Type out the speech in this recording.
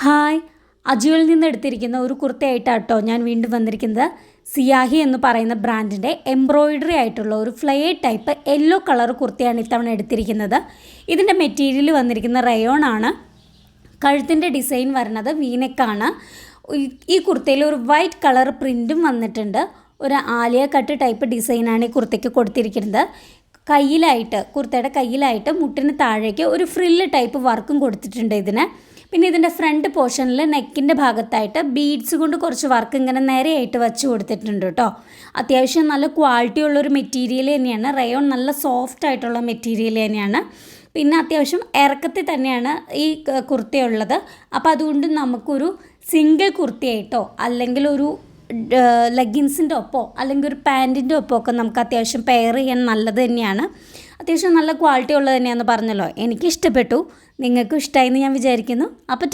Hi, അജിയോയിൽ നിന്ന് എടുത്തിരിക്കുന്ന ഒരു കുർത്തയായിട്ടാട്ടോ ഞാൻ വീണ്ടും വന്നിരിക്കുന്നത്. സിയാഹി എന്ന് പറയുന്ന ബ്രാൻഡിൻ്റെ എംബ്രോയിഡറി ആയിട്ടുള്ള ഒരു ഫ്ലെയർ ടൈപ്പ് യെല്ലോ കളർ കുർത്തയാണ് ഇത്തവണ എടുത്തിരിക്കുന്നത്. ഇതിൻ്റെ മെറ്റീരിയൽ വന്നിരിക്കുന്ന റയോൺ ആണ്. കഴുത്തിൻ്റെ ഡിസൈൻ വരുന്നത് വീനെക്കാണ്. ഈ കുർത്തയിൽ ഒരു വൈറ്റ് കളർ പ്രിൻറ്റും വന്നിട്ടുണ്ട്. ഒരു ആലിയ കട്ട് ടൈപ്പ് ഡിസൈനാണ് ഈ കുർത്തയ്ക്ക് കൊടുത്തിരിക്കുന്നത്. കുർത്തയുടെ കയ്യിലായിട്ട് മുട്ടിന് താഴേക്ക് ഒരു ഫ്രില്ല് ടൈപ്പ് വർക്കും കൊടുത്തിട്ടുണ്ട് ഇതിന്. പിന്നെ ഇതിൻ്റെ ഫ്രണ്ട് പോർഷനിൽ നെക്കിൻ്റെ ഭാഗത്തായിട്ട് ബീഡ്സ് കൊണ്ട് കുറച്ച് വർക്ക് ഇങ്ങനെ നേരെയായിട്ട് വെച്ച് കൊടുത്തിട്ടുണ്ട് കേട്ടോ. അത്യാവശ്യം നല്ല ക്വാളിറ്റി ഉള്ളൊരു മെറ്റീരിയൽ തന്നെയാണ്. റയോൺ നല്ല സോഫ്റ്റ് ആയിട്ടുള്ള മെറ്റീരിയൽ തന്നെയാണ്. പിന്നെ അത്യാവശ്യം ഇറക്കത്തിൽ തന്നെയാണ് ഈ കുർത്തയുള്ളത്. അപ്പോൾ അതുകൊണ്ട് നമുക്കൊരു സിംഗിൾ കുർത്തയായിട്ടോ അല്ലെങ്കിൽ ഒരു ലെഗിൻസിൻ്റെ ഒപ്പോ അല്ലെങ്കിൽ ഒരു പാൻറ്റിൻ്റെ ഒപ്പോ ഒക്കെ നമുക്ക് അത്യാവശ്യം പെയർ ചെയ്യാൻ നല്ലത് തന്നെയാണ്. അത്യാവശ്യം നല്ല ക്വാളിറ്റി ഉള്ളത് തന്നെയാണെന്ന് പറഞ്ഞല്ലോ. എനിക്കിഷ്ടപ്പെട്ടു, നിങ്ങൾക്കും ഇഷ്ടമായി എന്ന് ഞാൻ വിചാരിക്കുന്നു. അപ്പോൾ